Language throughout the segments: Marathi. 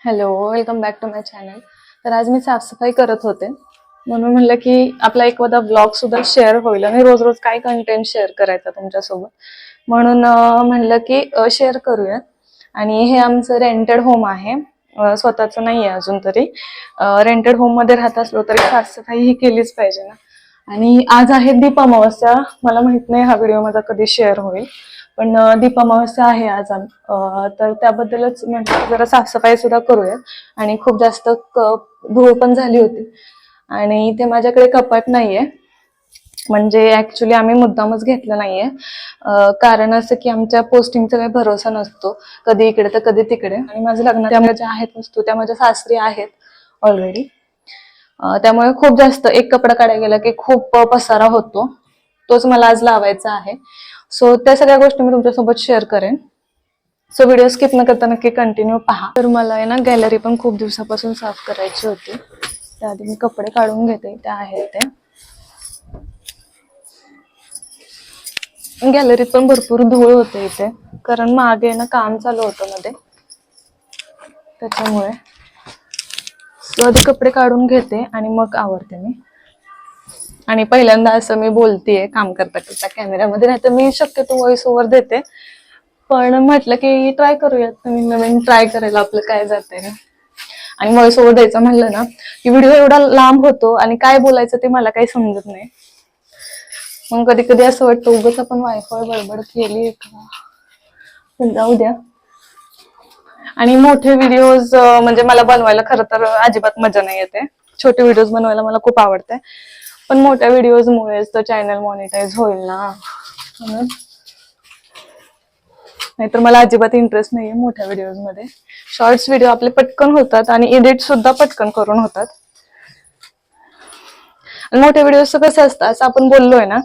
Hello, welcome back to my channel. तर आज मी साफसफाई करत होते, म्हणून म्हणलं की आपला एखादा ब्लॉग सुद्धा शेअर होईल आणि रोज रोज काय कंटेंट शेअर करायचा तुमच्यासोबत, म्हणून म्हणलं की शेअर करूया. आणि हे आमचं रेंटेड होम आहे, स्वतःचं नाही आहे अजून तरी. रेंटेड होम मध्ये राहत असलो तरी साफसफाई ही केलीच पाहिजे ना. आणि आज आहे दीप अमावस्या. मला माहित नाही हा व्हिडिओ माझा कधी शेअर होईल, पण दीप अमावस्या आहे आज. तर त्याबद्दलच म्हटलं जरा साफसफाई सुद्धा करूया. आणि खूप जास्त धूळ पण झाली होती. आणि ते माझ्याकडे कपाट नाहीये, म्हणजे ऍक्च्युली आम्ही मुद्दामच घेतलं नाहीये. कारण असं की आमच्या पोस्टिंगचा काही भरोसा नसतो, कधी इकडे तर कधी तिकडे. आणि माझं लग्न त्यामुळे ज्या आहेत वस्तू त्या माझ्या सासरी आहेत ऑलरेडी. त्यामुळे खूप जास्त एक कपडा काढायला गेला की खूप पसारा होतो. तोच मला आज लावायचा आहे. सो त्या सगळ्या गोष्टी मी तुमच्यासोबत शेअर करेन. सो व्हिडिओ स्किप न करता नक्की कंटिन्यू पहा. तर मला आहे ना गॅलरी पण खूप दिवसापासून साफ करायची होती. त्याआधी मी कपडे काढून घेते, त्या आहेत ते. गॅलरीत पण भरपूर धूळ होते इथे, कारण मागे ना काम चालू होतं मध्ये, त्याच्यामुळे. सो आधी कपडे काढून घेते आणि मग आवरते मी. आणि पहिल्यांदा असं मी बोलतेय काम करता करता कॅमेऱ्यामध्ये, नाही तर मी शक्यतो व्हॉइस ओव्हर देते. पण म्हटलं की ट्राय करूयात, नवीन नवीन ट्राय करायला आपलं काय जातंय ना. आणि व्हॉइस ओव्हर द्यायचं म्हणलं ना की व्हिडिओ एवढा लांब होतो आणि काय बोलायचं ते मला काही समजत नाही. मग कधी कधी असं वाटतं उगाच आपण वायफाय बडबड केली का, पण जाऊ द्या. आणि मोठे व्हिडिओज म्हणजे मला बनवायला खरं तर अजिबात मजा नाही येते. छोटे व्हिडिओज बनवायला मला खूप आवडते, पण मोठ्या व्हिडिओज मुळेच तर चॅनल मॉनिटाईज होईल ना, म्हणून. नाहीतर मला अजिबात इंटरेस्ट नाहीये मोठ्या व्हिडिओज मध्ये. शॉर्ट्स व्हिडिओ आपले पटकन होतात आणि एडिट सुद्धा पटकन करून होतात. आणि मोठ्या व्हिडिओज कसं असतं, असं आपण बोललोय ना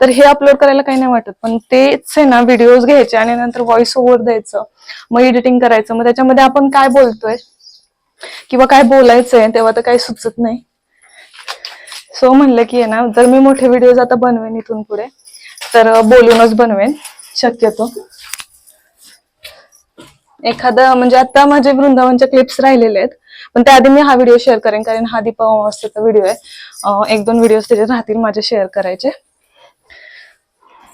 तर हे अपलोड करायला काही नाही वाटत, पण तेच आहे ना व्हिडिओज घ्यायचे आणि नंतर व्हॉइस ओव्हर द्यायचं, मग एडिटिंग करायचं, मग त्याच्यामध्ये आपण काय बोलतोय किंवा काय बोलायचंय तेव्हा तर काही सुचत नाही. सो म्हणलं की आहे ना, जर मी मोठे व्हिडिओज आता बनवेन इथून पुढे तर बोलूनच बनवेन शक्यतो. एखादं म्हणजे आता माझे वृंदावनच्या क्लिप्स राहिलेले आहेत, पण त्याआधी मी हा व्हिडिओ शेअर करेन, कारण हा दीप अमावस्येचा व्हिडिओ आहे. एक दोन व्हिडिओ त्याचे राहतील माझे शेअर करायचे.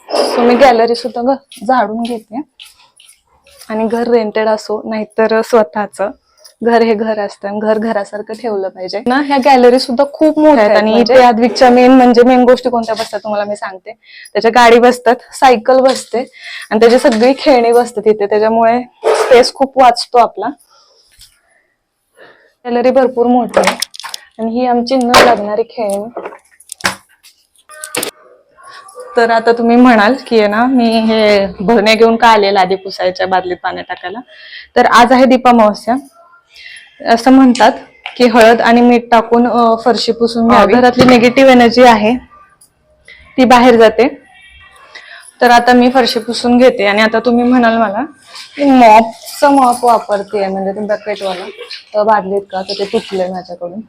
सो मी गॅलरी सुद्धा झाडून घेते. आणि घर रेंटेड असो नाहीतर स्वतःच, घर हे घर असतं, घर घरासारखं ठेवलं पाहिजे ना. ह्या गॅलरी सुद्धा खूप मोठ्या आहेत. आणि इथे अद्विकच्या मेन गोष्टी कोणत्या बसतात तुम्हाला मी सांगते. त्याच्या गाडी बसतात, सायकल बसते आणि त्याची सगळी खेळणी बसतात इथे, त्याच्यामुळे स्पेस खूप वाचतो आपला. गॅलरी भरपूर मोठी आहे. आणि ही आमची न लागणारी खेळणी. तर आता तुम्ही म्हणाल की आहे ना मी हे भरणे घेऊन का आले लादी पुसायच्या बादलीत पाणी टाकायला. तर आज आहे दीप अमावस्या. असं म्हणतात की हळद आणि मीठ टाकून फरशी पुसून घ्यावी, घरातली निगेटिव्ह एनर्जी आहे ती बाहेर जाते. तर आता मी फरशी पुसून घेते. आणि आता तुम्ही म्हणाल मला की मॉप वापरते म्हणजे ते बकेटवाला, तर बादलीत का, तर ते तुटलंय माझ्याकडून.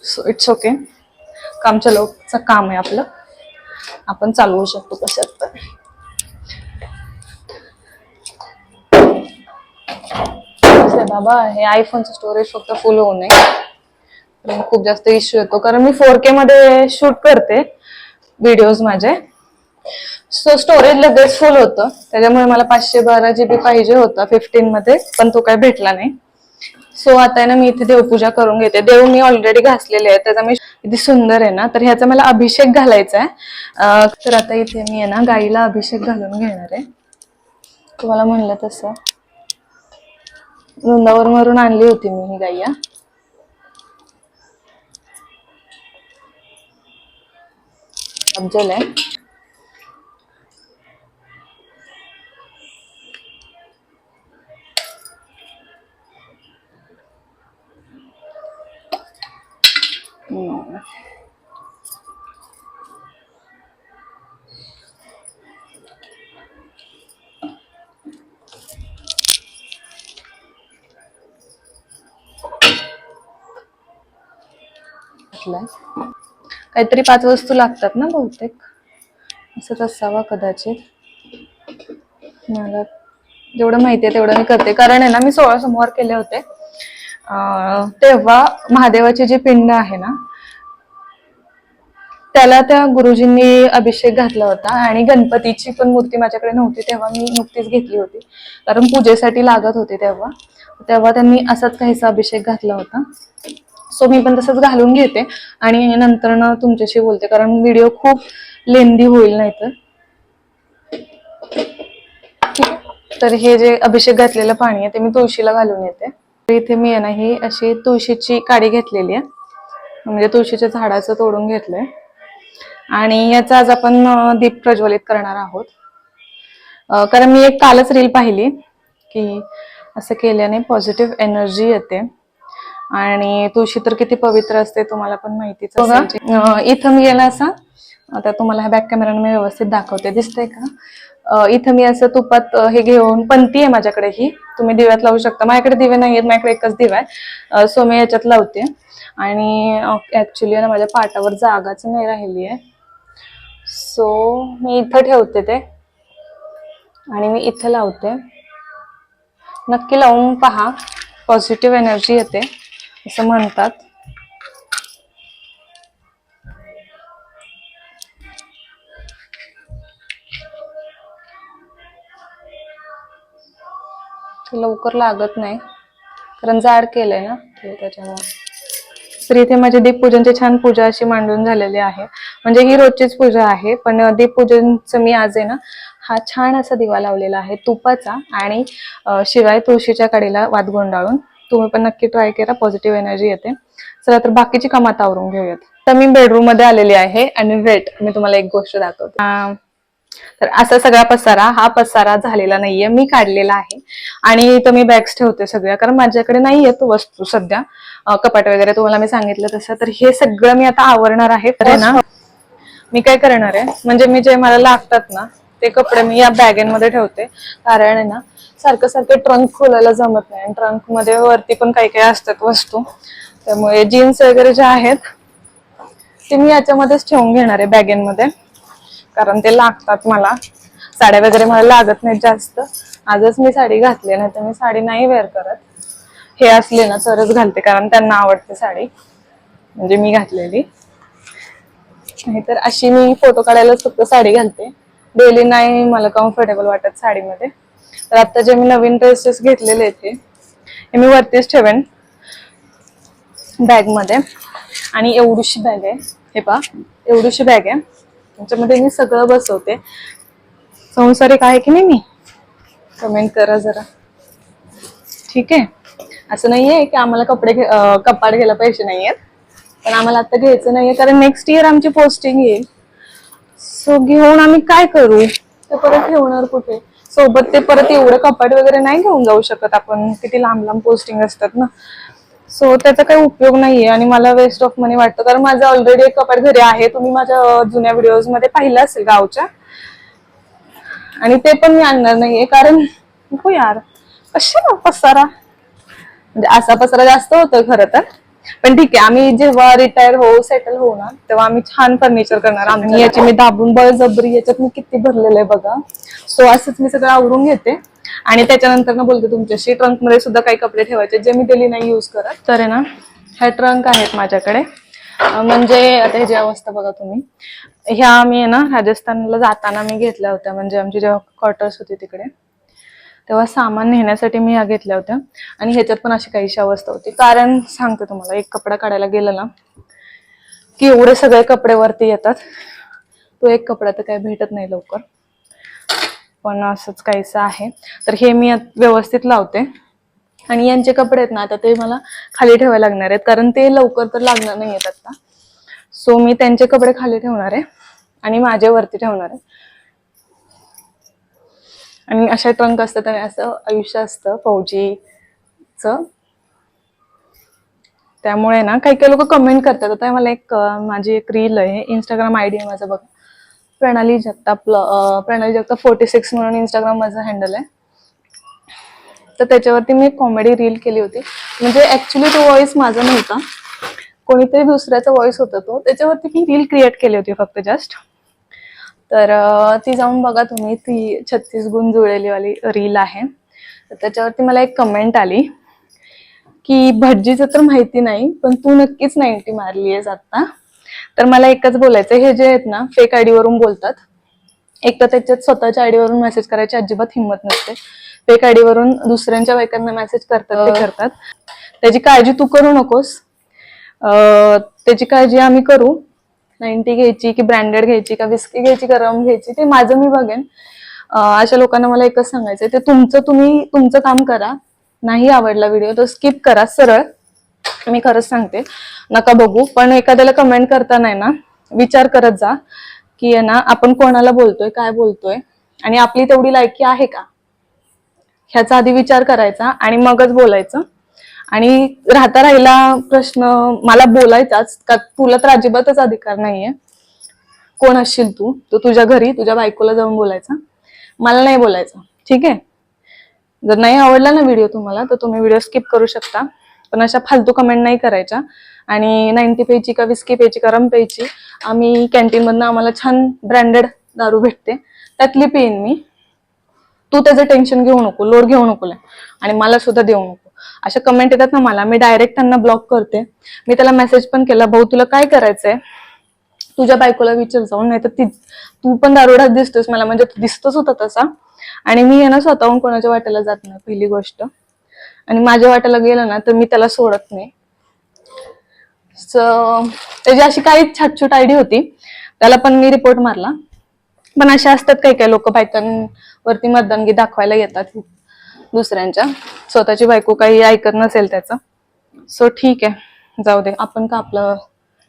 सो इट्स ओके, काम चलावचं काम आहे आपलं, आपण चालवू शकतो कशात पण. बाबा हे आयफोनचं स्टोरेज फक्त फुल होऊ नये, खूप जास्त इश्यू येतो, कारण मी 4K मध्ये शूट करते व्हिडिओज माझे. सो स्टोरेज लगेच फुल होतं, त्याच्यामुळे मला 512 GB पाहिजे होता 15 मध्ये, पण तो काही भेटला नाही. सो आता आहे ना मी इथे देवपूजा करून घेते. देव मी ऑलरेडी घासलेले आहे, त्याचा मी किती सुंदर आहे ना. तर ह्याचा मला अभिषेक घालायचा आहे. तर आता इथे मी आहे ना गाईला अभिषेक घालून घेणार आहे. तुम्हाला म्हणलं तसं वृंदावनवरून आणली होती मी ही गाई. अफजल आहे. काहीतरी 5 वस्तू लागतात ना बहुतेक, असंच असावा कदाचित. मला जेवढं माहितीये तेवढं मी करते. कारण आहे ना मी 16 सोमवार केले होते. तेव्हा महादेवाची जी पिंड आहे ना त्याला त्या गुरुजींनी अभिषेक घातला होता. आणि गणपतीची पण मूर्ती माझ्याकडे नव्हती तेव्हा मी नुकतीच घेतली होती, कारण पूजेसाठी लागत होती तेव्हा. तेव्हा त्यांनी असाच काहीसा अभिषेक घातला होता. सो मी पण तसंच घालून घेते आणि नंतर ना तुमच्याशी बोलते, कारण व्हिडिओ खूप लेंदी होईल नाही तर. तर हे जे अभिषेक घातलेलं पाणी आहे ते मी तुळशीला घालून येते. तर इथे मी आहे ना ही अशी तुळशीची काडी घेतलेली आहे, म्हणजे तुळशीच्या झाडाचं तोडून घेतलंय. आणि याचा आज आपण दीप प्रज्वलित करणार आहोत. कारण मी एक कालच रील पाहिली की असं केल्याने पॉझिटिव्ह एनर्जी येते. आणि तुळशी तर किती पवित्र असते तुम्हाला पण माहितीच असेल. इथं मी याला असा, आता तुम्हाला ह्या बॅक कॅमेराने मी व्यवस्थित दाखवते, दिसतंय का? इथं मी असं तुपात हे घेऊन, पंती आहे माझ्याकडे ही, तुम्ही दिव्यात लावू शकता. माझ्याकडे दिवे नाहीयेत, माझ्याकडे एकच दिवा आहे. सो मी याच्यात लावते. आणि ऍक्च्युली ना माझ्या पाटावर जागाच नाही राहिली आहे, सो मी इथं ठेवते ते आणि मी इथं लावते. नक्की लावून पहा, पॉझिटिव्ह एनर्जी येते असं म्हणतात. लवकर लागत नाही कारण जाड केलंय ना त्याच्यामुळे. तर इथे माझी दीपपूजनची छान पूजा अशी मांडून झालेली आहे. म्हणजे ही रोजचीच पूजा आहे, पण दीपपूजनचं मी आज आहे ना हा छान असा दिवा लावलेला आहे तुपाचा, आणि शिवाय तुळशीच्या कडेला वात गुंडाळून. तुम्ही पण नक्की ट्राय करा, पॉझिटिव्ह एनर्जी येते. चला तर बाकीची कामं आता आवरून घेऊयात. तर मी बेडरूम मध्ये आलेली आहे आणि वेट, मी तुम्हाला एक गोष्ट दाखवते. तर असा सगळा पसारा, हा पसारा झालेला नाहीये, मी काढलेला आहे. आणि इथं मी बॅग्स ठेवते सगळ्या, कारण माझ्याकडे नाहीयेत वस्तू सध्या, कपाट वगैरे तुम्हाला मी सांगितलं तसं. तर हे सगळं मी आता आवरणार आहे. तर ना मी काय करणार आहे, म्हणजे मी जे मला लागतात ना ते कपडे मी या बॅगेमध्ये ठेवते. कारण आहे ना सारखं सारखं ट्रंक खोलायला जमत नाही, आणि ट्रंक मध्ये वरती पण काही काही असतात वस्तू. त्यामुळे जीन्स वगैरे जे आहेत ते मी याच्यामध्येच ठेवून घेणार आहे बॅगेंमध्ये, कारण ते लागतात मला. साड्या वगैरे मला लागत नाहीत जास्त. आजच मी साडी घातली, नाही तर मी साडी नाही वेअर करत. हे असले ना तरच घालते, कारण त्यांना आवडते साडी, म्हणजे मी घातलेली. नाहीतर अशी मी फोटो काढायलाच फक्त साडी घालते, डेली नाही मला कम्फर्टेबल वाटत साडीमध्ये. तर आता जे मी नवीन ड्रेसेस घेतलेले आहेत हे मी वरतीच ठेवेन बॅग मध्ये. आणि एवढीशी बॅग आहे, हे पहा एवढीशी बॅग आहे, त्याच्यामध्ये मी सगळं बसवते. संसारिक आहे की नाही मी? कमेंट करा जरा, ठीक आहे? असं नाहीये की आम्हाला कपाट घ्यायला पैसे नाहीयेत, पण आम्हाला आता घ्यायचं नाहीये, कारण नेक्स्ट इयर आमची पोस्टिंग येईल. सो घेऊन आम्ही काय करू, ते परत ठेवणार कुठे? सोबत ते परत एवढं कपाट वगैरे नाही घेऊन जाऊ शकत आपण, किती लांब लांब पोस्टिंग असतात ना. सो त्याचा काही उपयोग नाहीये, आणि मला वेस्ट ऑफ मनी वाटतं. कारण माझं ऑलरेडी एक कपाट घरी आहे, तुम्ही माझ्या जुन्या व्हिडिओज मध्ये पाहिलं असेल गावच्या. आणि ते पण मी आणणार नाहीये, कारण नको यार, कशाला पसारा. म्हणजे असा पसारा जास्त होतोय खरं तर, पण ठीक आहे. आम्ही जेव्हा रिटायर होऊ, सेटल होऊ ना, तेव्हा आम्ही छान फर्निचर करणार. आणि याची मी दाबून बळजबरी, याच्यात मी किती भरलेलं आहे बघा. सो असंच मी सगळं आवरून घेते आणि त्याच्यानंतर ना बोलते तुमच्याशी. ट्रंक मध्ये सुद्धा काही कपडे ठेवायचे जे मी डेली नाही यूज करत. तर आहे ना ह्या ट्रंक आहेत माझ्याकडे. म्हणजे आता ह्याची अवस्था बघा तुम्ही. ह्या मी आहे ना राजस्थानला जाताना मी घेतल्या होत्या, म्हणजे आमची जेव्हा क्वार्टर्स होती तिकडे, तेव्हा सामान नेण्यासाठी मी ह्या घेतल्या होत्या. आणि ह्याच्यात पण अशी काहीशी अवस्था होती. कारण सांगते तुम्हाला, एक कपडा काढायला गेलं ना की एवढे सगळे कपडे वरती येतात, तो एक कपडा तर काही भेटत नाही लवकर. पण असंच काहीसं आहे. तर हे मी व्यवस्थित लावते. आणि यांचे कपडे आहेत ना आता ते मला खाली ठेवायला लागणार आहेत, कारण ते लवकर तर लागणार नाही आहेत आता. सो मी त्यांचे कपडे खाली ठेवणार आहे आणि माझे वरती ठेवणार आहे. आणि अशा ट्रंक असतात, आणि असं आयुष्य असतं फौजीचं. त्यामुळे ना काही काही लोक कमेंट करतात. आता मला माझी एक रील आहे, इंस्टाग्राम आयडी आहे माझं बघा, प्रणाली जगताप 46 म्हणून इंस्टाग्राम माझं हँडल आहे. तर त्याच्यावरती मी एक कॉमेडी रील केली होती. म्हणजे ऍक्च्युली तो व्हॉइस माझा नव्हता, कोणीतरी दुसऱ्याचा व्हॉइस होता तो. त्याच्यावरती मी रील क्रिएट केली होती फक्त जस्ट. तर ती जाऊन बघा तुम्ही, ती 36 गुण जुळलेली वाली रील आहे. तर त्याच्यावरती मला एक कमेंट आली की भटजीचं तर माहिती नाही पण तू नक्कीच 90 मारली आहेस आता. तर मला एकच बोलायचं, हे जे आहेत ना फेक आयडी वरून बोलतात, एक तर त्याच्यात स्वतःच्या आयडी वरून मेसेज करायची अजिबात हिंमत नसते. फेक आयडी वरून दुसऱ्यांच्या बायकांना मेसेज करतात ते करतात. त्याची काळजी तू करू नकोस. त्याची काळजी आम्ही करू. 90 घ्यायची की ब्रँडेड घ्यायची का विस्की घ्यायची का रम घ्यायची ते माझं मी बघेन. अशा लोकांना मला एकच सांगायचंय, ते तुम्ही तुमचं काम करा. नाही आवडला व्हिडिओ तर स्किप करा सरळ. मी खरंच सांगते, नका बघू. पण एखाद्याला कमेंट करताना ना विचार करत जा की आहे ना आपण कोणाला बोलतोय, काय बोलतोय आणि आपली तेवढी लायकी आहे का, ह्याचा आधी विचार करायचा आणि मगच बोलायचं. आणि राहिला प्रश्न मला बोलायचाच का, तुला तर अजिबातच अधिकार नाहीये. कोण असशील तू तुझ्या घरी तुझ्या बायकोला जाऊन बोलायचा, मला नाही बोलायचं. ठीक आहे. जर नाही आवडला ना व्हिडिओ तुम्हाला तर तुम्ही व्हिडिओ स्किप करू शकता. पण अशा फालतू कमेंट नाही करायच्या. आणि 90 प्यायची का विस्की प्यायची का रम प्यायची, आम्ही कॅन्टीन मधनं आम्हाला छान ब्रँडेड दारू भेटते, त्यातली पेन मी. तू त्याचं टेन्शन घेऊ नको, लोड घेऊ नको आणि मला सुद्धा देऊ नको. अशा कमेंट येतात ना मला, मी डायरेक्ट त्यांना ब्लॉक करते. मी त्याला मेसेज पण केला, भाऊ तुला काय करायचंय तुझ्या बायकोला विचार जाऊन, नाही तर तू पण दारुडाच दिसतोस मला, म्हणजे दिसतोच होता तसा. आणि मी आहे ना स्वतःहून कोणाच्या वाट्याला जात नाही पहिली गोष्ट. आणि माझ्या वाट्याला गेलं ना तर मी त्याला सोडत नाही. त्याची अशी काही छाटछूट आयडी होती, त्याला पण मी रिपोर्ट मारला. पण अशा असतात काही काही लोक बायकांवरती मर्दानगी दाखवायला येतात दुसऱ्यांच्या, स्वतःची बायको काही ऐकत नसेल त्याचं. सो ठीक आहे, जाऊ दे, आपण का आपलं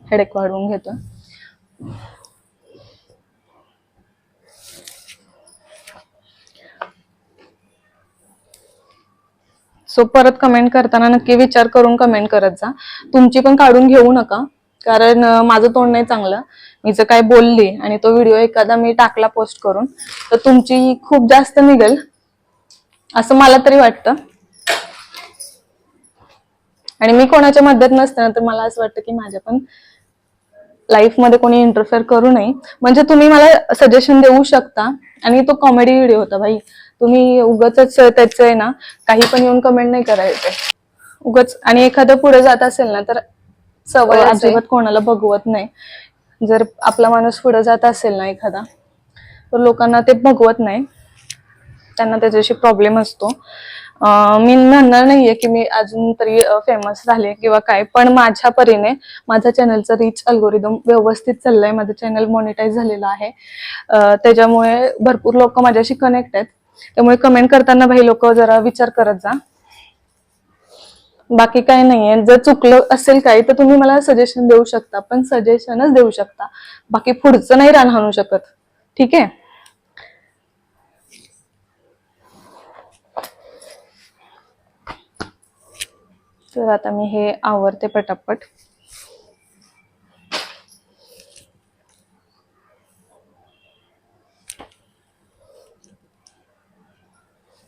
हेडेक वाढवून घेतो. सो परत कमेंट करताना नक्की विचार करून कमेंट करत जा. तुमची पण काढून घेऊ नका, कारण माझं तोंड नाही चांगलं. मी जर काय बोलली आणि तो व्हिडिओ एखादा मी टाकला पोस्ट करून तर तुमची खूप जास्त निघेल असं मला तरी वाटतं. आणि मी कोणाच्या मदत नसते ना तर मला असं वाटतं की माझ्या पण लाईफ मध्ये कोणी इंटरफेअर करू नये. म्हणजे तुम्ही मला सजेशन देऊ शकता. आणि तो कॉमेडी व्हिडिओ होता भाई, तुम्ही उगाच त्याचं आहे ना काही पण येऊन कमेंट नाही करायचं उगाच. आणि एखादं पुढे जात असेल ना तर सवय अजिबात कोणाला बघवत नाही. जर आपला माणूस पुढे जात असेल ना एखादा तर लोकांना ते बघवत नाही, त्यांना त्याच्याशी प्रॉब्लेम असतो. मी म्हणणार नाहीये की मी अजून तरी फेमस झाले किंवा काय, पण माझ्या परीने माझ्या चॅनलचं रीच अल्गोरिदम व्यवस्थित चाललंय. माझं चॅनल मॉनिटाईज झालेलं आहे, त्याच्यामुळे भरपूर लोक माझ्याशी कनेक्ट आहेत. त्यामुळे कमेंट करताना भाई लोक जरा विचार करत जा. बाकी काय नाहीये. जर चुकलं असेल काही तर तुम्ही मला सजेशन देऊ शकता, पण सजेशनच देऊ शकता, बाकी पुढचं नाही रान हाणू शकत. ठीक आहे. तर आता मी हे आवरते पटापट.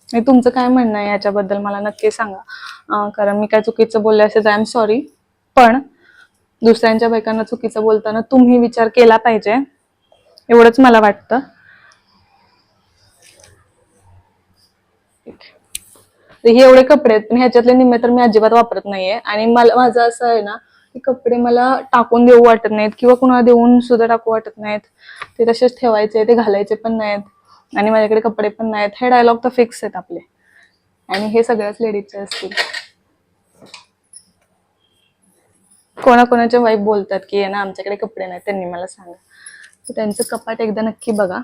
तुमचं काय म्हणणं आहे याच्याबद्दल मला नक्की सांगा. कारण मी काय चुकीचं बोलले असेल तर आय एम सॉरी. पण दुसऱ्यांच्या बायकांना चुकीचं बोलताना तुम्ही विचार केला पाहिजे, एवढंच मला वाटतं. हे एवढे कपडे आहेत पण ह्याच्यातले निम्मे तर मी अजिबात वापरत नाहीये. आणि माझं असं आहे ना की कपडे मला टाकून देऊ वाटत नाहीत किंवा कुणाला देऊन सुद्धा टाकू वाटत नाहीत. ते तसेच ठेवायचे, ते घालायचे पण नाहीत. आणि माझ्याकडे कपडे पण नाहीत. हे डायलॉग तर फिक्स आहेत आपले, आणि हे सगळ्याच लेडीजचे असतील. कोणाकोणाच्या वाईफ बोलतात की ना आमच्याकडे कपडे नाहीत, त्यांनी मला सांगा. त्यांचं कपाट एकदा नक्की बघा.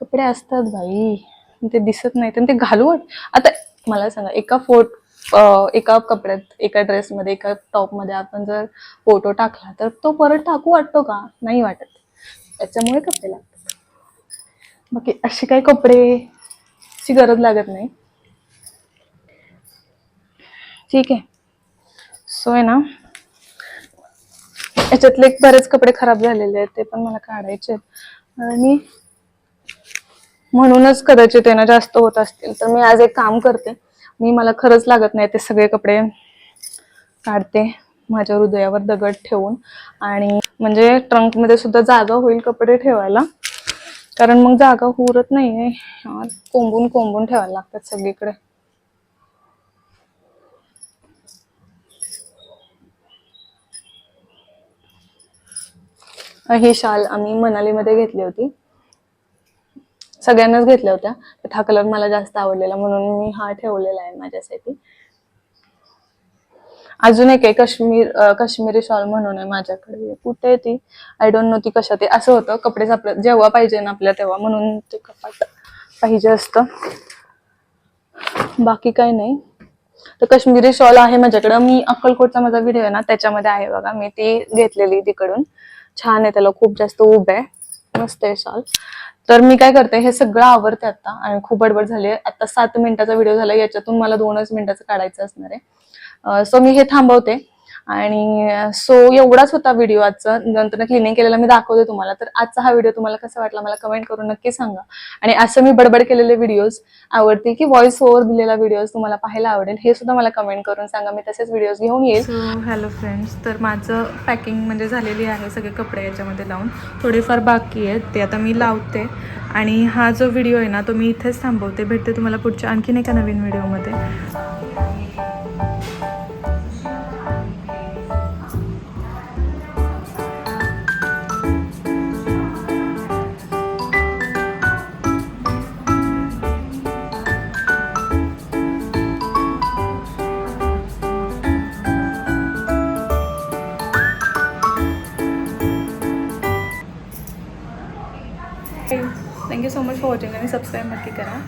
कपडे असतात भाई, ते दिसत नाहीत आणि ते घालू आता मला सांगा, एका कपड्यात, एका ड्रेसमध्ये, एका टॉपमध्ये आपण जर फोटो टाकला तर तो परत टाकू वाटतो का? नाही वाटत. त्याच्यामुळे कपडे लागतात. बाकी अशी काही कपडेची गरज लागत नाही. ठीक आहे. सो आहे ना याच्यातले बरेच कपडे खराब झालेले आहेत, ते पण मला काढायचे आहेत. आणि म्हणूनच कदाचित ना जास्त होत असतील. तर मी आज एक काम करते, मला खरंच लागत नाही ते सगळे कपडे काढते माझ्या हृदयावर दगड ठेवून. आणि म्हणजे ट्रंक मध्ये सुद्धा जागा होईल कपडे ठेवायला. कारण मग जागा उरत नाहीये. कोंबून कोंबून ठेवायला लागतात सगळीकडे. ही शाल आम्ही मनालीमध्ये घेतली होती, सगळ्यांनाच घेतल्या होत्या. हा कलर मला जास्त आवडलेला म्हणून मी हा ठेवलेला आहे माझ्यासाठी. अजून एक आहे काश्मीरी शॉल म्हणून आहे माझ्याकडे. कुठे आहे ती, आय डोंट नो ती कशात आहे. असं होतं कपडे आपल्या जेव्हा पाहिजे ना आपल्या तेव्हा, म्हणून ते कपाट पाहिजे असतं, बाकी काही नाही. तर काश्मीरी शॉल आहे माझ्याकडं. मी अक्कलकोटचा माझा व्हिडिओ आहे ना त्याच्यामध्ये आहे बघा, मी ती घेतलेली तिकडून. छान आहे, त्याला खूप जास्त उब आहे, मस्त आहे शॉल. तर मी काय करते, हे सगळं आवरते आता आणि खूप गडबड झाली आहे. आता 7 मिनिटाचा व्हिडिओ झाला, याच्यातून मला 2च मिनिटाचं काढायचं असणार आहे. सो मी हे थांबवते. आणि सो एवढाच होता व्हिडिओ आजचा. नंतर क्लिनिंग केलेला मी दाखवते तुम्हाला. तर आजचा हा व्हिडिओ तुम्हाला कसा वाटला मला कमेंट करून नक्की सांगा. आणि असं मी बडबड केलेले व्हिडिओज आवडतील की व्हॉइस ओव्हर दिलेला व्हिडिओज तुम्हाला पाहायला आवडेल, हे सुद्धा मला कमेंट करून सांगा. मी तसेच व्हिडिओज घेऊन येईल. सो हॅलो फ्रेंड्स, तर माझं पॅकिंग म्हणजे झालेली आहे, सगळे कपडे याच्यामध्ये लावून. थोडेफार बाकी आहेत, ते आता मी लावते. आणि हा जो व्हिडिओ आहे ना तो मी इथेच थांबवते. भेटते तुम्हाला पुढच्या आणखीन एका नवीन व्हिडिओमध्ये. Thank you so much for watching आणि सबस्क्राईब नक्की करा.